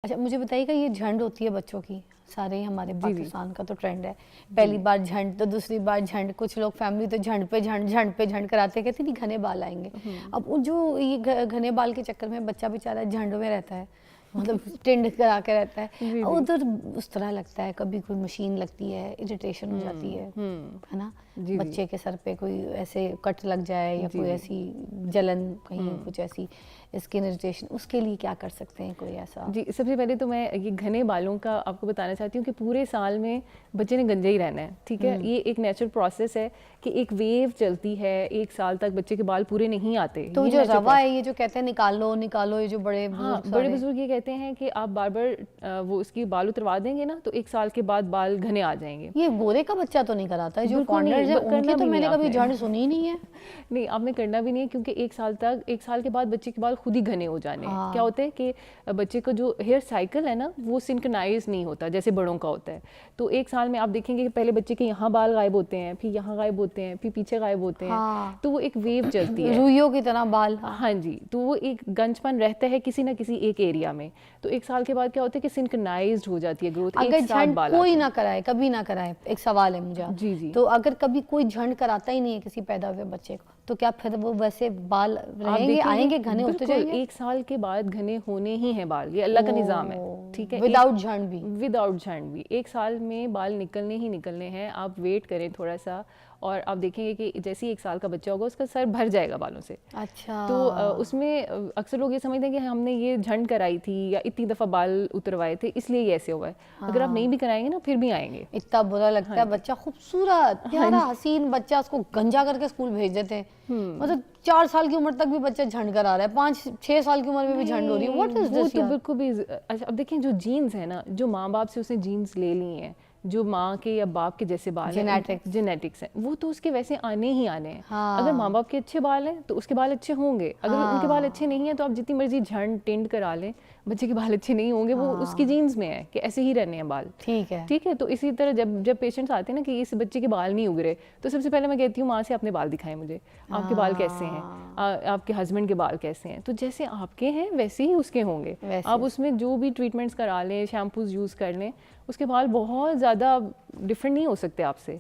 अच्छा, मुझे बताइएगा ये झंड होती है बच्चों की, सारे ही हमारे जी, जी। पाकिस्तान का तो ट्रेंड है। पहली बार झंड तो दूसरी बार झंड, कुछ लोग फैमिली तो झंड पे झंड, झंड पे झंड कराते, कहते नहीं घने बाल आएंगे। अब वो जो ये घने बाल के चक्कर में बच्चा बेचारा झंड में रहता है, मतलब टिंड करा के रहता है, जी, जी। उधर उस तरह लगता है, कभी कोई मशीन लगती है, इरिटेशन हो जाती है ना। जी, जी। बच्चे के सर पे कोई ऐसे कट लग जाए या जी, कोई जी। ऐसी जलन, कहीं कुछ ऐसी स्किन इरिटेशन, उसके लिए क्या कर सकते हैं कोई ऐसा? जी, सबसे पहले तो मैं ये घने बालों का आपको बताना चाहती हूँ कि पूरे साल में बच्चे ने गंजा ही रहना है, ठीक है? ये एक नेचुरल प्रोसेस है कि एक वेव चलती है, 1 साल तक बच्चे के बाल पूरे नहीं आते। तो ये जो नेचुरल रवा है, ये जो कहते हैं निकालो निकालो, ये जो बड़े हाँ, बुजुर्ग बड़े सारे, बुजुर्ग ये कहते हैं कि आप बार-बार वो उसकी बाल उतरवा देंगे ना, तो 1 साल के बाद बाल घने आ जाएँगे। ये गोरे का बच्चा तो नहीं कराता है, जो बिल्कुल नहीं, फॉन्डर्स है करना उनकी तो भी नहीं मैंने कभी आपने। झड़ सुनी ही नहीं है। नहीं, आपने करना भी नहीं है क्योंकि 1 साल के बाद बच्चे के बाल खुद ही घने हो जाने हैं। हाँ। क्या होता है कि बच्चे का जो हेयर साइकिल है ना, वो सिंक्रोनाइज नहीं होता जैसे बड़ों का होता है। तो 1 साल में आप देखेंगे कि पहले बच्चे के यहाँ बाल गायब होते हैं, फिर यहाँ गायब होते हैं, फिर पीछे गायब होते हैं। हाँ। तो वो एक वेव चलती है। रुइयों की तरह बाल। हाँ जी, तो वो एक गंजपन रहता है किसी ना किसी एक एरिया में। तो 1 साल के बाद क्या होता है कि सिंक्रोनाइज्ड हो जाती है ग्रोथ, अगर एक साथ झंड बाल कोई आते ना हैं। कराए, कभी ना कराए, एक सवाल है मुझे, जी, जी। तो अगर कभी कोई झंड कराता ही नहीं है किसी पैदा हुए बच्चे को, तो क्या फिर वो वैसे बाल आप रहेंगे, देखेंगे आएंगे, घने होते बिल्कुल जाएंगे? 1 साल के बाद घने होने ही हैं बाल, ये अल्लाह का निज़ाम है, ठीक है? विदाउट झंड भी? विदाउट झंड भी 1 साल में बाल निकलने ही निकलने हैं। आप वेट करें थोड़ा-सा और आप देखेंगे कि जैसे ही 1 साल का बच्चा होगा उसका सर भर जाएगा बालों से। अच्छा। तो उसमें अक्सर लोग ये समझते हैं कि हमने ये झंड कराई थी या इतनी दफ़ा बाल उतरवाए थे इसलिए ये ऐसे हुआ है। अगर आप नहीं भी कराएंगे ना फिर भी आएंगे। इतना बुरा लगता है, बच्चा खूबसूरत प्यारा हसीन बच्चा, उसको गंजा करके स्कूल भेज देते हैं। मतलब 4 साल की उम्र तक भी बच्चा झंड करा रहा है, 5-6 साल की उम्र में भी झंड हो रही है। व्हाट इज वो दिस तो यार? बिल्कुल भी अच्छा अब देखिए जो जीन्स है ना, जो माँ बाप से उसने जीन्स ले ली हैं, जो माँ के या बाप के जैसे बाल हैं, जेनेटिक्स हैं, वो तो उसके वैसे आने ही आने हैं। हाँ। अगर माँ बाप के अच्छे बाल हैं तो उसके बाल अच्छे होंगे, अगर उनके बाल अच्छे नहीं हैं तो आप जितनी मर्जी झंड टिंड करा लें, बच्चे के बाल अच्छे नहीं होंगे। वो उसकी जीन्स में है कि ऐसे ही रहने हैं बाल। ठीक है। ठीक है, तो इसी तरह जब जब पेशेंट्स आते हैं ना कि इस बच्चे के बाल नहीं उग रहे, तो सबसे पहले मैं कहती हूँ माँ से अपने बाल दिखाएं मुझे, आपके बाल कैसे हैं, आपके हस्बैंड के बाल कैसे हैं। तो जैसे आपके हैं वैसे ही उसके होंगे। आप उसमें जो भी ट्रीटमेंट्स करा लें, शैम्पूज यूज़ कर लें, उसके बाल बहुत ज़्यादा डिफरेंट नहीं हो सकते आपसे,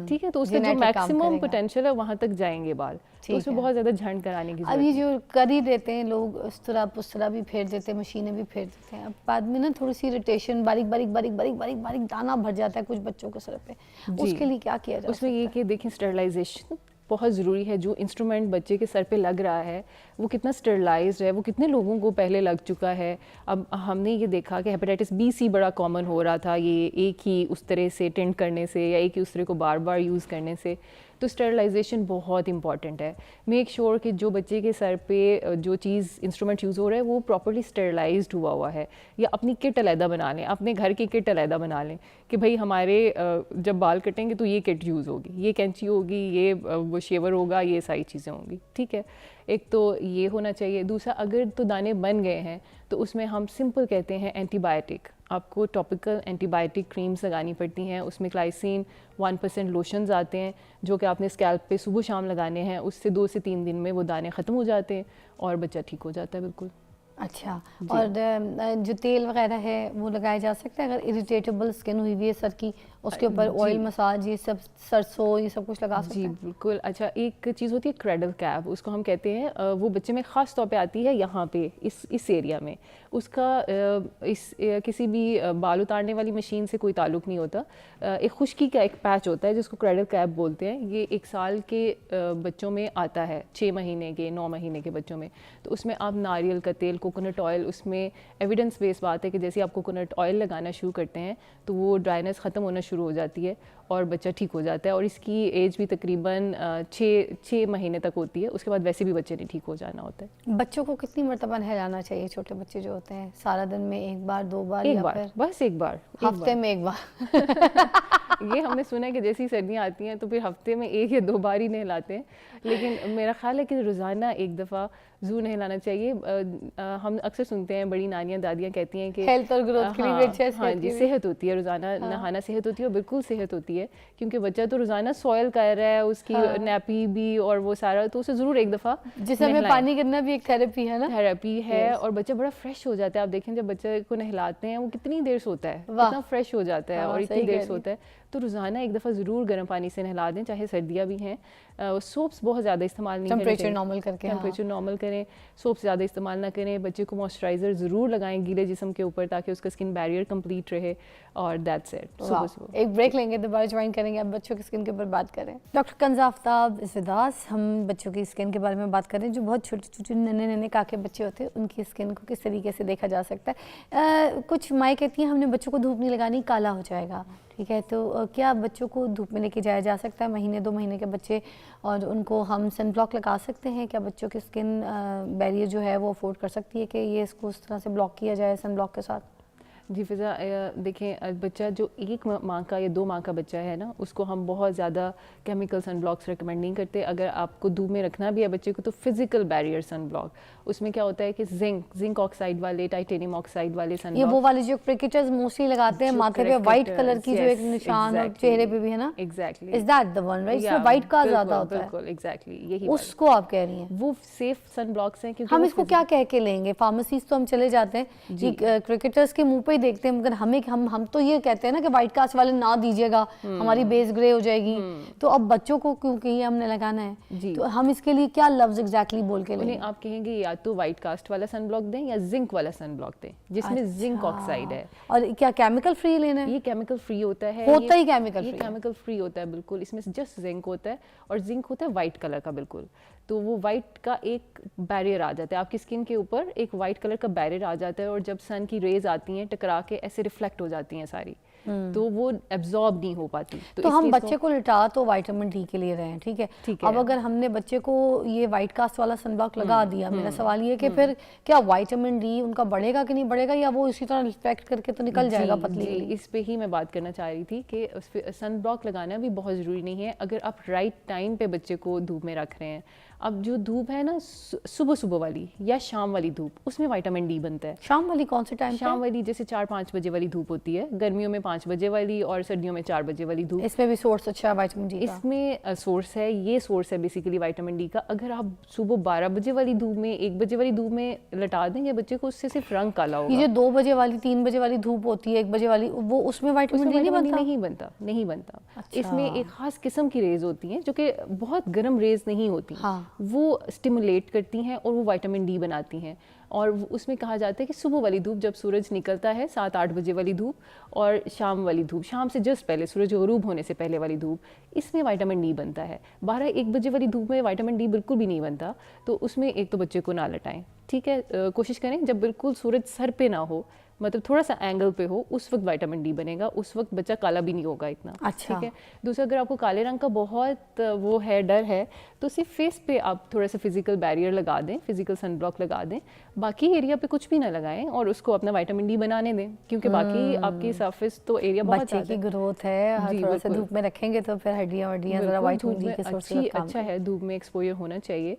ठीक है? तो उसका जो मैक्सिमम पोटेंशियल है वहाँ तक जाएंगे बाल, तो उसमें बहुत ज़्यादा झंड कराने की अब ये जो कर ही देते हैं लोग, उस तरह भी फेर देते हैं, मशीनें भी फेर देते हैं, अब बाद में ना थोड़ी सी इरिटेशन, बारीक बारीक बारीक बारीक बारीक बारीक दाना भर जाता है कुछ बच्चों के सर पे, उसके लिए क्या किया जाए? उसमें ये कि देखिए स्टरलाइजेशन बहुत ज़रूरी है। जो इंस्ट्रूमेंट बच्चे के सर पे लग रहा है वो कितना स्टरलाइज्ड है, वो कितने लोगों को पहले लग चुका है। अब हमने ये देखा कि हेपेटाइटिस बी सी बड़ा कॉमन हो रहा था, ये एक ही उस तरह से टेंड करने से या एक ही उस तरह को बार बार यूज़ करने से। तो स्टरलाइजेशन बहुत इंपॉर्टेंट है। मेक श्योर कि जो बच्चे के सर पे जो चीज़ इंस्ट्रूमेंट यूज़ हो रहा है वो प्रॉपर्ली स्टरलाइज्ड हुआ है। या अपनी किट अलहदा बना लें, अपने घर की किट अलहदा बना लें कि भाई हमारे जब बाल कटेंगे तो ये किट यूज़ होगी, ये कैंची होगी, ये वो शेवर होगा, ये सारी चीज़ें होंगी, ठीक है? एक तो ये होना चाहिए। दूसरा, अगर तो दाने बन गए हैं तो उसमें हम सिंपल कहते हैं एंटीबायोटिक, आपको टॉपिकल एंटीबायोटिक क्रीम्स लगानी पड़ती हैं। उसमें ग्लाइसिन 1% लोशंस आते हैं जो कि आपने स्कैल्प पे सुबह शाम लगाने हैं, उससे 2 से 3 दिन में वो दाने ख़त्म हो जाते हैं और बच्चा ठीक हो जाता है बिल्कुल। अच्छा, और जो तेल वगैरह है वो लगाया जा सकता है अगर इरिटेटेबल स्किन हुई हुई है सर की, उसके ऊपर ऑयल मसाज, ये सब सरसों, ये सब कुछ लगा सकते हैं? जी बिल्कुल। अच्छा, एक चीज़ होती है क्रेडल कैप, उसको हम कहते हैं, वो बच्चे में ख़ास तौर पे आती है यहाँ पे इस एरिया में। उसका किसी भी बाल उतारने वाली मशीन से कोई ताल्लुक़ नहीं होता। एक खुश्की का एक पैच होता है जिसको क्रेडल कैप बोलते हैं। ये 1 साल के बच्चों में आता है, 6 महीने के, 9 महीने के बच्चों में। तो उसमें आप नारियल का तेल, कोकोनट ऑयल, उसमें एविडेंस बेस्ड बात है कि जैसे आप कोकोनट ऑयल लगाना शुरू करते हैं तो वो ड्राइनेस ख़त्म होना शुरू हो जाती है और बच्चा ठीक हो जाता है। और इसकी एज भी तकरीबन 6 महीने तक होती है, उसके बाद वैसे भी बच्चे ने ठीक हो जाना होता है। बच्चों को कितनी मरतबा नहलाना चाहिए, छोटे बच्चे जो होते हैं? सारा दिन में 1 बार 2 बार, एक या बार, फिर बस 1 बार, हफ्ते में 1 बार? ये हमने सुना है कि जैसी सर्दियाँ आती हैं तो फिर हफ्ते में 1 या 2 बार ही नहलाते हैं, लेकिन मेरा ख्याल है कि रोज़ाना 1 दफ़ा ज़रूर नहलाना चाहिए। हम अक्सर सुनते हैं, बड़ी नानियाँ दादियाँ कहती हैं कि हेल्थ और ग्रोथ के लिए भी अच्छा है, हाँ जी, सेहत होती है, रोज़ाना नहाना सेहत होती है और बिल्कुल सेहत होती है, क्योंकि बच्चा तो रोज़ाना सॉयल कर रहा है, उसकी नैपी भी और वो सारा, तो उसे ज़रूर एक दफ़ा जिसे हमें पानी करना भी एक थेरेपी है ना, थेरेपी है। और बच्चा बड़ा फ्रेश हो जाता है। आप देखें जब बच्चे को नहलाते हैं वो कितनी देर सोता है, कितना फ्रेश हो जाता है और इतनी देर सोता है। तो रोज़ाना एक दफ़ा ज़रूर गर्म पानी से नहला दें, चाहे सर्दियाँ भी हैं। सोप्स बहुत ज़्यादा इस्तेमाल नहीं करें, टेम्परेचर नॉर्मल करके, टेम्परेचर नॉर्मल करें, सोप्स ज़्यादा इस्तेमाल ना करें। बच्चे को मॉइस्चराइज़र ज़रूर लगाएं गीले जिस्म के ऊपर, ताकि उसका स्किन बैरियर कंप्लीट रहे। और दैट्स इट। सुबह एक ब्रेक लेंगे, दोबारा ज्वाइन करेंगे। अब बच्चों की स्किन के ऊपर बात करें। डॉक्टर कंज़ा आफ्ताब इस्विदास, हम बच्चों की स्किन के बारे में बात करें। जो बहुत छोटे छोटे नन्हे नन्हे काके बच्चे होते हैं, उनकी स्किन को किस तरीके से देखा जा सकता है। कुछ माएँ कहती हैं हमने बच्चों को धूप नहीं लगानी, काला हो जाएगा, ठीक है, तो क्या बच्चों को धूप में लेके जाया जा सकता है? महीने 2 महीने के बच्चे, और उनको हम सन ब्लॉक लगा सकते हैं? क्या बच्चों की स्किन बैरियर जो है वो अफोर्ड कर सकती है कि ये इसको उस तरह से ब्लॉक किया जाए सन ब्लॉक के साथ? जी फ़िज़ा, देखें बच्चा जो 1 माह का या 2 माह का बच्चा है ना, उसको हम बहुत ज़्यादा केमिकल सन ब्लॉक्स रिकमेंड नहीं करते। अगर आपको धूप में रखना भी है बच्चे को, तो फिजिकल बैरियर सन ब्लॉक, उसमें क्या होता है कि जिंक ऑक्साइड वाले, टाइटेनियम ऑक्साइड वाले सन ये वो वाले जो क्रिकेटर्स मोस्टली लगाते हैं माथे पे, वाइट कलर की जो एक निशान और चेहरे पे भी है ना, exactly, is that the one, right? इसमें वाइट का ज्यादा होता है। बिल्कुल, एग्जैक्टली, यही उसको आप कह रही हैं वो सेफ सन ब्लॉक्स हैं। क्योंकि हम इसको क्या कह के लेंगे? फार्मेसीज तो हम चले जाते हैं जी, क्रिकेटर्स के मुंह पे ही देखते हैं, मगर हम तो ये कहते हैं ना कि वाइट कास्ट वाले ना दीजिएगा, हमारी बेस ग्रे हो जाएगी। तो अब बच्चों को क्योंकि ये हमने लगाना है, तो हम इसके लिए क्या लफ्ज एग्जैक्टली बोल के लेंगे? आप कहेंगे या तो वाइट कास्ट वाला सन ब्लॉक दें या जिंक वाला सन ब्लॉक दें, जिसमें जिंक ऑक्साइड है। और क्या केमिकल फ्री लेना है? ये केमिकल फ्री होता है, होता ही केमिकल फ्री होता है बिल्कुल। इसमें जस्ट जिंक होता है, और जिंक होता है वाइट कलर का बिल्कुल। तो वो वाइट का एक बैरियर आ जाता है, आपकी स्किन के ऊपर एक वाइट कलर का बैरियर आ जाता है, और जब सन की रेज आती हैं टकरा के ऐसे रिफ्लेक्ट हो जाती हैं सारी, तो वो एब्जॉर्ब नहीं हो पाती। तो हम बच्चे को लिटा तो विटामिन डी के लिए रहे हैं, ठीक है। अब अगर हमने बच्चे को ये वाइट कास्ट वाला सनब्लॉक लगा दिया, मेरा सवाल ये कि फिर क्या विटामिन डी उनका बढ़ेगा कि नहीं बढ़ेगा, या वो इसी तरह रिफ्लेक्ट करके तो निकल जाएगा पतली? इस पे ही मैं बात करना चाह रही थी कि सन ब्लॉक लगाना भी बहुत ज़रूरी नहीं है, अगर आप राइट टाइम पे बच्चे को धूप में रख रहे हैं। अब जो धूप है ना, सुबह सुबह वाली या शाम वाली धूप, उसमें विटामिन डी बनता है। शाम वाली कौन से टाइम? शाम वाली जैसे 4-5 बजे वाली धूप होती है, गर्मियों में 5 बजे वाली और सर्दियों में 4 बजे वाली धूप। इसमें भी सोर्स अच्छा है विटामिन डी का? इसमें सोर्स है, ये सोर्स है बेसिकली विटामिन डी का। अगर आप सुबह 12 बजे वाली धूप में, 1 बजे वाली धूप में लटा देंगे बच्चे को, उससे सिर्फ रंग काला होगा। ये जो 2 बजे वाली, 3 बजे वाली धूप होती है, 1 बजे वाली, वो उसमें विटामिन डी नहीं बनता। अच्छा। इसमें एक खास किस्म की रेज होती हैं जो कि बहुत गर्म रेज नहीं होती, वो स्टिमुलेट करती हैं और वो विटामिन डी बनाती हैं। और उसमें कहा जाता है कि सुबह वाली धूप जब सूरज निकलता है 7-8 बजे वाली धूप, और शाम वाली धूप, शाम से जस्ट पहले, सूरज गरूब होने से पहले वाली धूप, इसमें विटामिन डी बनता है। 12-1 बजे वाली धूप में विटामिन डी बिल्कुल भी नहीं बनता। तो उसमें एक तो बच्चे को ना लटाएं, ठीक है। कोशिश करें जब बिल्कुल सूरज सर पे ना हो, मतलब थोड़ा सा एंगल पे हो, उस वक्त विटामिन डी बनेगा, उस वक्त बच्चा काला भी नहीं होगा इतना। अच्छा। ठीक है। दूसरा, अगर आपको काले रंग का बहुत वो है, डर है, तो सिर्फ फेस पे आप थोड़ा सा फिजिकल बैरियर लगा दें, फिजिकल सन ब्लॉक लगा दें, बाकी एरिया पे कुछ भी ना लगाएं, और उसको अपना विटामिन डी बनाने दें, क्योंकि बाकी आपकी सरफेस तो एरिया बहुत बच्चे की ग्रोथ है, थोड़ा सा धूप में रखेंगे तो फिर हड्डियां जरा विटामिन डी के सोर्स से अच्छा है, धूप में एक्सपोजर होना चाहिए।